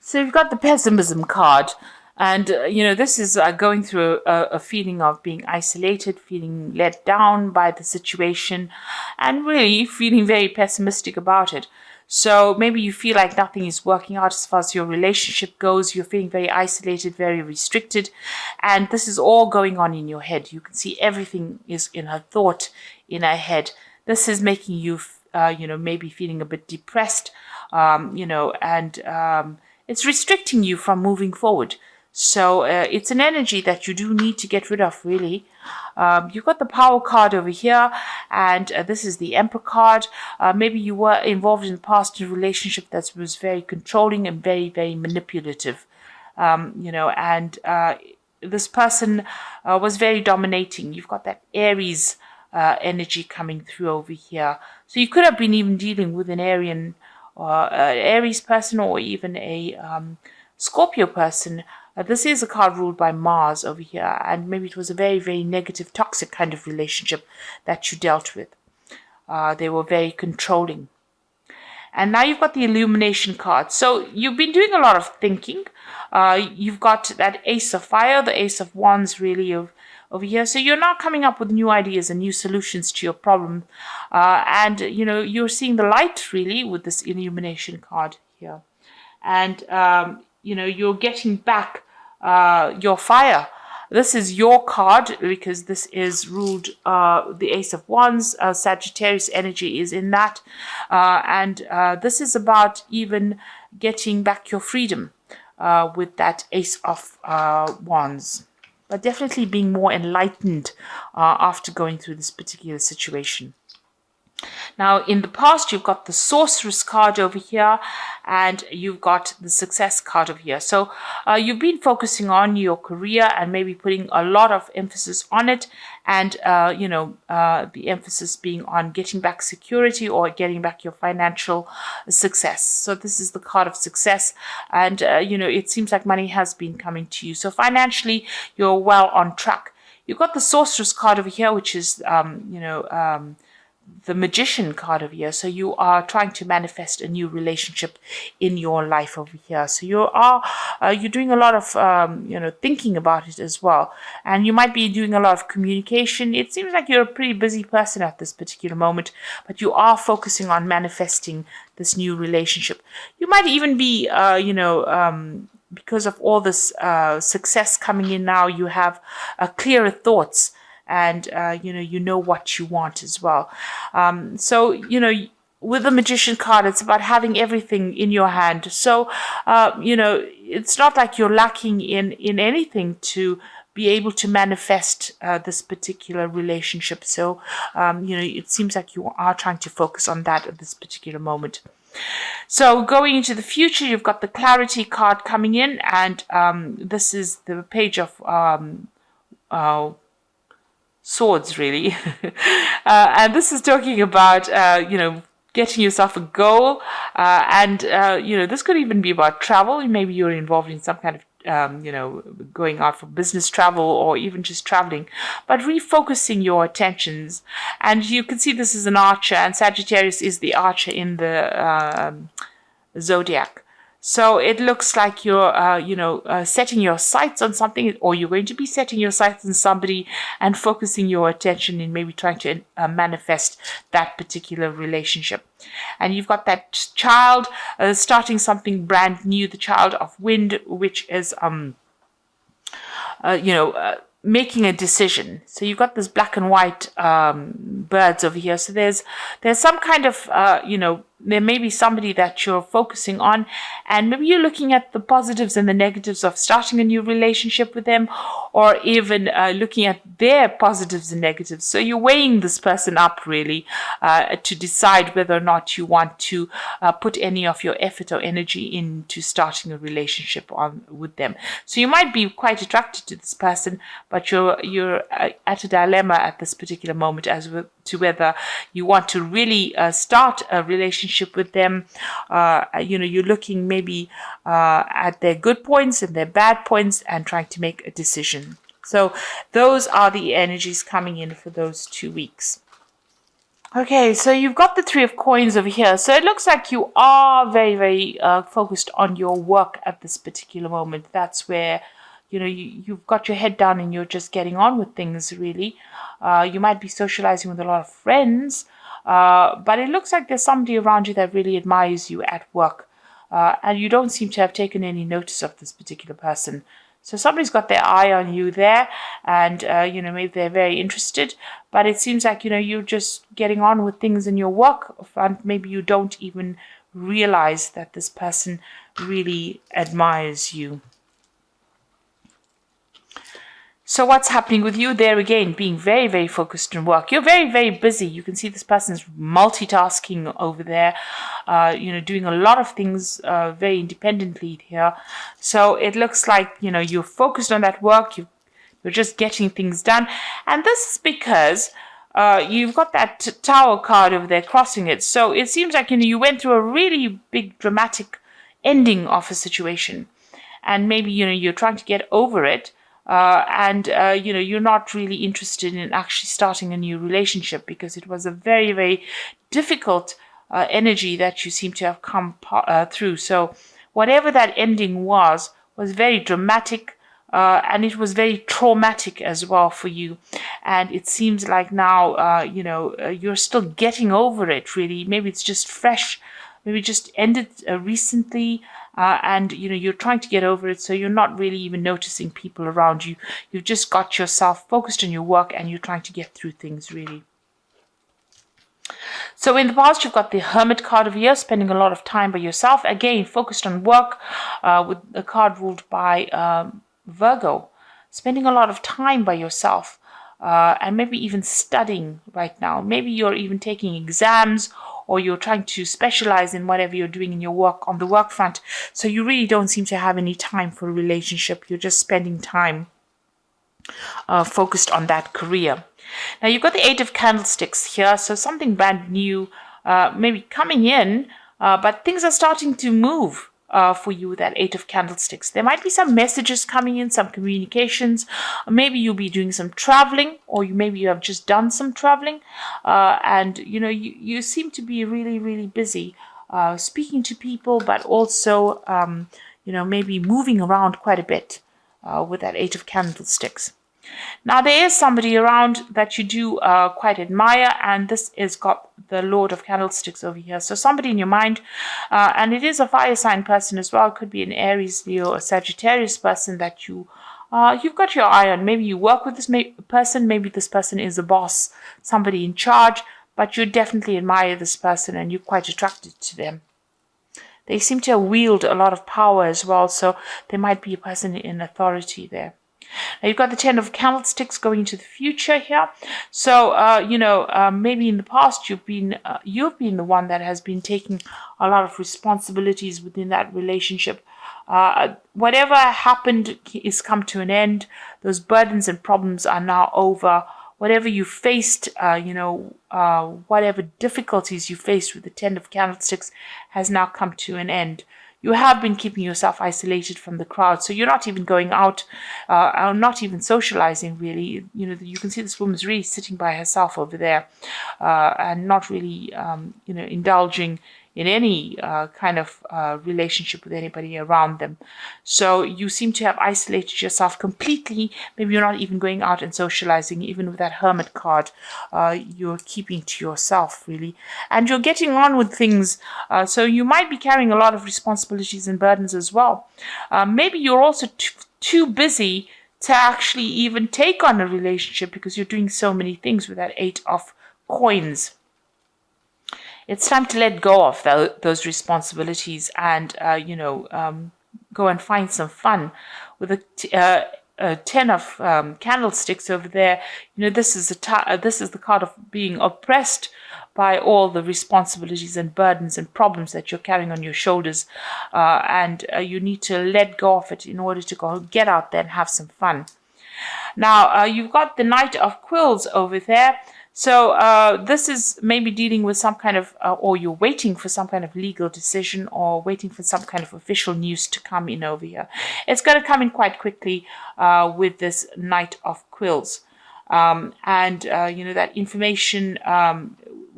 So you've got the pessimism card. And, this is going through a feeling of being isolated, feeling let down by the situation, and really feeling very pessimistic about it. So maybe you feel like nothing is working out as far as your relationship goes. You're feeling very isolated, very restricted. And this is all going on in your head. You can see everything is in her thought, in her head. This is making you, maybe feeling a bit depressed, and it's restricting you from moving forward. So it's an energy that you do need to get rid of, really. You've got the Power card over here, and this is the Emperor card. Maybe you were involved in the past in a relationship that was very controlling and very, very manipulative. And this person was very dominating. You've got that Aries energy coming through over here. So you could have been even dealing with an Aries person, or even a Scorpio person. This is a card ruled by Mars over here, and maybe it was a very, very negative, toxic kind of relationship that you dealt with. They were very controlling. And now you've got the Illumination card. So you've been doing a lot of thinking. You've got that Ace of Fire, the Ace of Wands, really, over here. So you're now coming up with new ideas and new solutions to your problem. And you're seeing the light, really, with this Illumination card here. And, you're getting back your fire. This is your card because this is ruled the Ace of Wands. Sagittarius energy is in that. And this is about even getting back your freedom with that Ace of Wands. But definitely being more enlightened after going through this particular situation. Now, in the past, you've got the Sorceress card over here, and you've got the Success card over here. So you've been focusing on your career and maybe putting a lot of emphasis on it, and, the emphasis being on getting back security or getting back your financial success. So this is the card of success, and, it seems like money has been coming to you. So financially, you're well on track. You've got the Sorceress card over here, which is, the Magician card over here. So you are trying to manifest a new relationship in your life over here. So you're doing a lot of thinking about it as well, and you might be doing a lot of communication. It seems like you're a pretty busy person at this particular moment, but you are focusing on manifesting this new relationship. You might even be because of all this success coming in now, you have clearer thoughts, and you know what you want as well. With the Magician card, it's about having everything in your hand. So it's not like you're lacking in anything to be able to manifest this particular relationship. So it seems like you are trying to focus on that at this particular moment. So going into the future, you've got the Clarity card coming in, and this is the Page of Swords, really. And this is talking about, getting yourself a goal. And this could even be about travel. Maybe you're involved in some kind of, going out for business travel or even just traveling, but refocusing your attentions. And you can see this is an archer, and Sagittarius is the archer in the zodiac. So it looks like you're, setting your sights on something, or you're going to be setting your sights on somebody and focusing your attention in maybe trying to manifest that particular relationship. And you've got that child starting something brand new, the Child of Wind, which is, making a decision. So you've got this black and white birds over here. So there's some kind of, there may be somebody that you're focusing on, and maybe you're looking at the positives and the negatives of starting a new relationship with them, or even looking at their positives and negatives. So you're weighing this person up, really, to decide whether or not you want to put any of your effort or energy into starting a relationship with them. So you might be quite attracted to this person, but you're at a dilemma at this particular moment as to whether you want to really start a relationship with them. You're looking maybe at their good points and their bad points and trying to make a decision. So those are the energies coming in for those 2 weeks. Okay, so you've got the Three of Coins over here. So it looks like you are very, very focused on your work at this particular moment. That's where, you've got your head down and you're just getting on with things, really. You might be socializing with a lot of friends, but it looks like there's somebody around you that really admires you at work. And you don't seem to have taken any notice of this particular person. So somebody's got their eye on you there, and maybe they're very interested. But it seems like you're just getting on with things in your work, and maybe you don't even realize that this person really admires you. So what's happening with you there again, being very, very focused on work. You're very, very busy. You can see this person's multitasking over there, doing a lot of things very independently here. So it looks like, you're focused on that work. You're just getting things done. And this is because you've got that tower card over there crossing it. So it seems like, you went through a really big dramatic ending of a situation. And maybe, you're trying to get over it. And you're not really interested in actually starting a new relationship because it was a very, very difficult energy that you seem to have come through. So whatever that ending was very dramatic, and it was very traumatic as well for you. And it seems like now, you're still getting over it, really. Maybe it's just fresh. Maybe just ended recently, and you're trying to get over it, so you're not really even noticing people around you. You've just got yourself focused on your work, and you're trying to get through things, really. So in the past, you've got the Hermit card over here, spending a lot of time by yourself. Again, focused on work, with the card ruled by Virgo. Spending a lot of time by yourself, and maybe even studying right now. Maybe you're even taking exams, or you're trying to specialize in whatever you're doing in your work on the work front. So you really don't seem to have any time for a relationship. You're just spending time focused on that career. Now you've got the Eight of Candlesticks here, so something brand new maybe coming in, but things are starting to move for you with that Eight of Candlesticks. There might be some messages coming in, some communications. Maybe you'll be doing some traveling, or maybe you have just done some traveling, and you seem to be really, really busy speaking to people, but also maybe moving around quite a bit with that Eight of Candlesticks. Now there is somebody around that you do quite admire, and this is got the Lord of Candlesticks over here. So somebody in your mind, and it is a fire sign person as well. It could be an Aries, Leo, or Sagittarius person that you've got your eye on. Maybe you work with this person. Maybe this person is a boss, somebody in charge, but you definitely admire this person and you're quite attracted to them. They seem to wield a lot of power as well, so there might be a person in authority there. Now you've got the Ten of Candlesticks going into the future here. So, maybe in the past you've been the one that has been taking a lot of responsibilities within that relationship. Whatever happened is come to an end. Those burdens and problems are now over. Whatever you faced, whatever difficulties you faced with the Ten of Candlesticks has now come to an end. You have been keeping yourself isolated from the crowd, so you're not even going out, not even socializing, really. You can see this woman's really sitting by herself over there, and not really, indulging in any kind of relationship with anybody around them. So you seem to have isolated yourself completely. Maybe you're not even going out and socializing, even with that Hermit card. You're keeping to yourself, really. And you're getting on with things. So you might be carrying a lot of responsibilities and burdens as well. Maybe you're also too busy to actually even take on a relationship because you're doing so many things with that Eight of Coins. It's time to let go of those responsibilities and, go and find some fun. With a Ten of Candlesticks over there, this is the card of being oppressed by all the responsibilities and burdens and problems that you're carrying on your shoulders. And you need to let go of it in order to go get out there and have some fun. Now, you've got the Knight of Quills over there. So this is maybe dealing with some kind of, or you're waiting for some kind of legal decision or waiting for some kind of official news to come in over here. It's going to come in quite quickly with this Knight of Quills. That information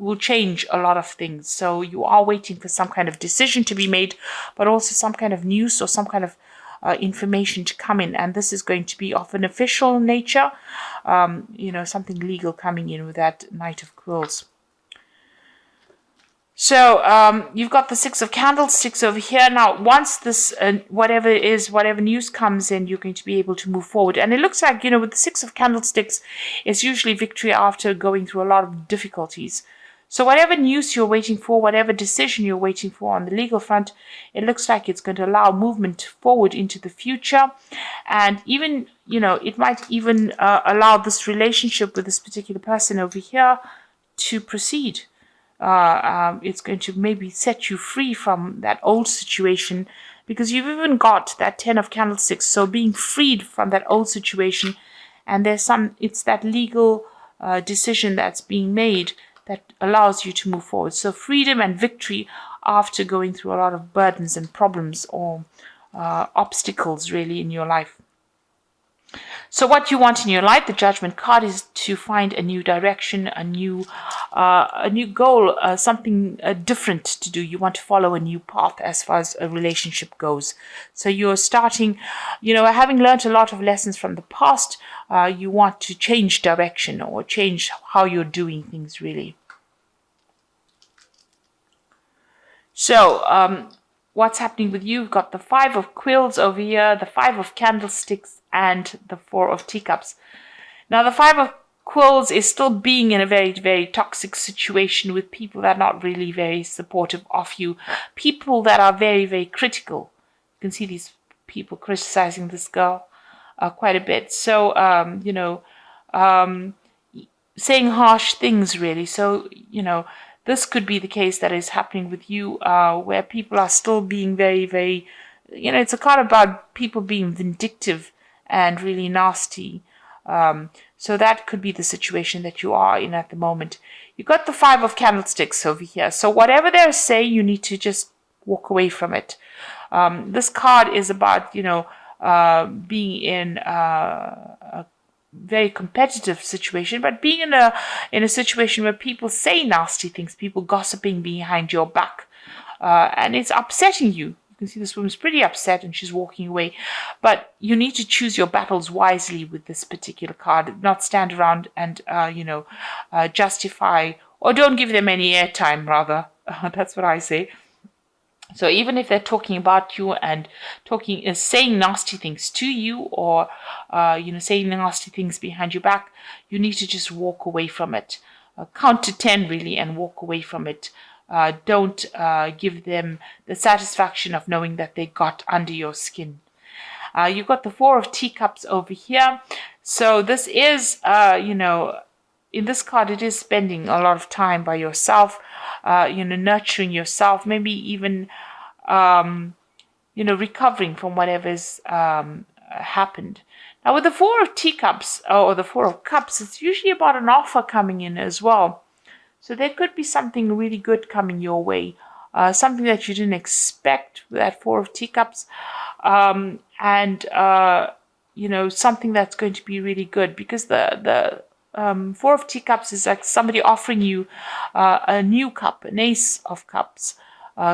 will change a lot of things. So you are waiting for some kind of decision to be made, but also some kind of news or some kind of information to come in. And this is going to be of an official nature, something legal coming in with that Knight of Quills. So you've got the Six of Candlesticks over here. Now, once this, whatever news comes in, you're going to be able to move forward. And it looks like, with the Six of Candlesticks, it's usually victory after going through a lot of difficulties. So whatever news you're waiting for, whatever decision you're waiting for on the legal front, it looks like it's going to allow movement forward into the future. And even, it might even allow this relationship with this particular person over here to proceed. It's going to maybe set you free from that old situation, because you've even got that Ten of Candlesticks. So being freed from that old situation, and it's that legal decision that's being made that allows you to move forward. So freedom and victory after going through a lot of burdens and problems or obstacles really in your life. So what you want in your life, the Judgment card, is to find a new direction, a new goal, something different to do. You want to follow a new path as far as a relationship goes. So you're starting, having learned a lot of lessons from the past, you want to change direction or change how you're doing things, really. So what's happening with you? You've got the Five of Quills over here, the Five of Candlesticks, and the Four of Teacups. Now, the Five of Quills is still being in a very, very toxic situation with people that are not really very supportive of you, people that are very, very critical. You can see these people criticizing this girl quite a bit. So, saying harsh things, really. So, this could be the case that is happening with you, where people are still being very, very, it's a card about people being vindictive and really nasty. So that could be the situation that you are in at the moment. You've got the Five of Candlesticks over here. So whatever they're saying, you need to just walk away from it. This card is about, being in a very competitive situation, but being in a situation where people say nasty things, people gossiping behind your back, and it's upsetting you. You can see this woman's pretty upset and she's walking away. But you need to choose your battles wisely with this particular card, not stand around and, justify, or don't give them any airtime, rather. That's what I say. So even if they're talking about you and saying nasty things to you, or, saying nasty things behind your back, you need to just walk away from it. Count to 10, really, and walk away from it. Don't give them the satisfaction of knowing that they got under your skin. You've got the Four of Teacups over here. So this is, in this card, it is spending a lot of time by yourself, nurturing yourself, maybe even, recovering from whatever's happened. Now, with the Four of Teacups or the Four of Cups, it's usually about an offer coming in as well. So there could be something really good coming your way, something that you didn't expect with that Four of Teacups, and something that's going to be really good, because the Four of Teacups is like somebody offering you a new cup, an Ace of Cups.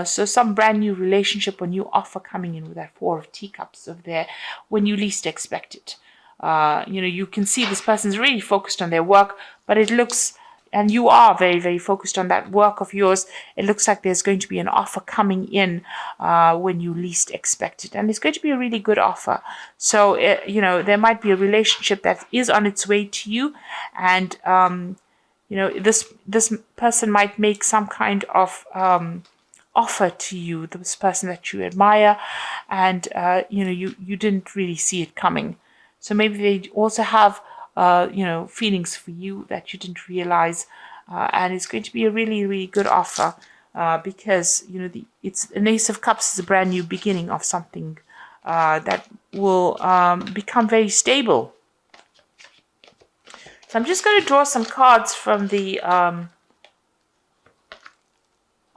So some brand new relationship or new offer coming in with that Four of Teacups over there when you least expect it. You can see this person's really focused on their work, but it looks, and you are very, very focused on that work of yours, it looks like there's going to be an offer coming in when you least expect it. And it's going to be a really good offer. So, there might be a relationship that is on its way to you. And, this person might make some kind of offer to you, this person that you admire. And, you didn't really see it coming. So maybe they also have feelings for you that you didn't realize, and it's going to be a really, really good offer because it's an Ace of Cups is a brand new beginning of something that will become very stable. So I'm just going to draw some cards from the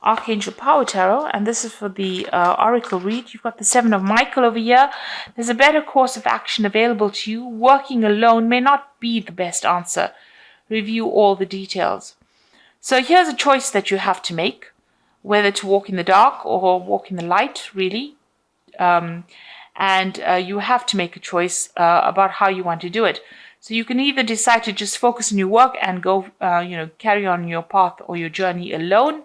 Archangel Power Tarot, and this is for the Oracle read. You've got the Seven of Michael over here. There's a better course of action available to you. Working alone may not be the best answer. Review all the details. So here's a choice that you have to make, whether to walk in the dark or walk in the light, really. And you have to make a choice about how you want to do it. So you can either decide to just focus on your work and go, carry on your path or your journey alone,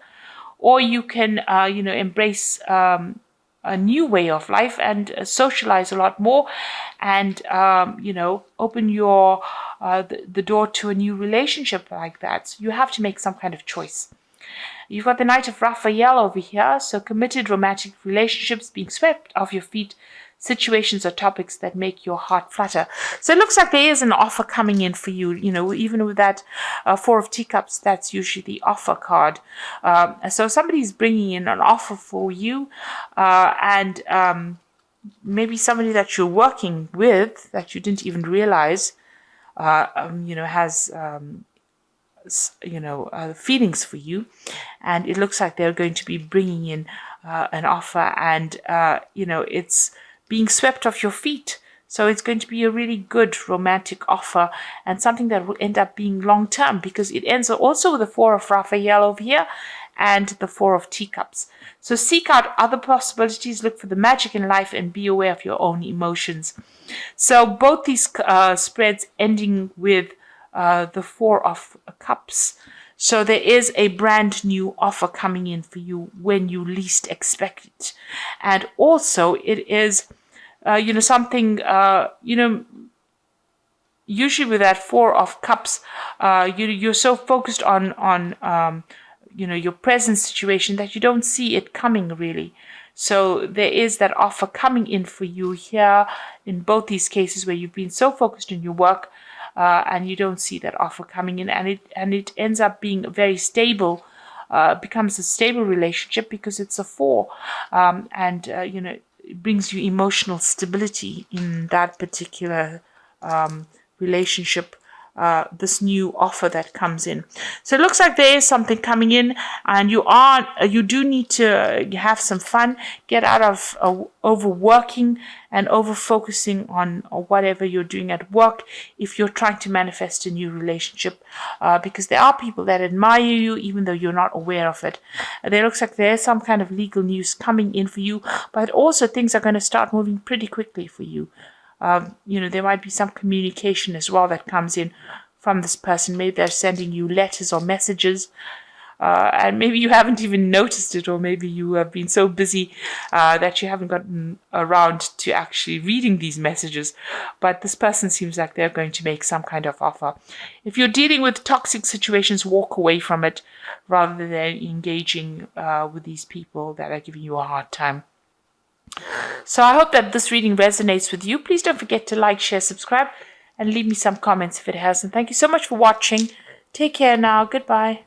or you can, embrace a new way of life and socialize a lot more, and open your the door to a new relationship like that. So you have to make some kind of choice. You've got the Knight of Raphael over here, so committed romantic relationships being swept off your feet, situations or topics that make your heart flutter. So it looks like there is an offer coming in for you, even with that Four of Teacups, that's usually the offer card. So somebody's bringing in an offer for you, and maybe somebody that you're working with that you didn't even realize, has feelings for you, and it looks like they're going to be bringing in an offer, and it's being swept off your feet. So it's going to be a really good romantic offer, and something that will end up being long term, because it ends also with the Four of Raphael over here and the Four of Teacups. So seek out other possibilities, look for the magic in life, and be aware of your own emotions. So both these spreads ending with the Four of Cups. So there is a brand new offer coming in for you when you least expect it. And also it is, something, usually with that Four of Cups, you're so focused on your present situation that you don't see it coming really. So there is that offer coming in for you here in both these cases, where you've been so focused on your work, and you don't see that offer coming in, and it ends up being very stable, becomes a stable relationship because it's a four, and it brings you emotional stability in that particular relationship. This new offer that comes in. So it looks like there is something coming in, and you do need to have some fun, get out of overworking and over focusing on whatever you're doing at work if you're trying to manifest a new relationship, because there are people that admire you even though you're not aware of it. There looks like there's some kind of legal news coming in for you, but also things are going to start moving pretty quickly for you. There might be some communication as well that comes in from this person. Maybe they're sending you letters or messages, and maybe you haven't even noticed it, or maybe you have been so busy that you haven't gotten around to actually reading these messages. But this person seems like they're going to make some kind of offer. If you're dealing with toxic situations, walk away from it rather than engaging with these people that are giving you a hard time. So I hope that this reading resonates with you. Please don't forget to like, share, subscribe, and leave me some comments if it has. And thank you so much for watching. Take care now. Goodbye.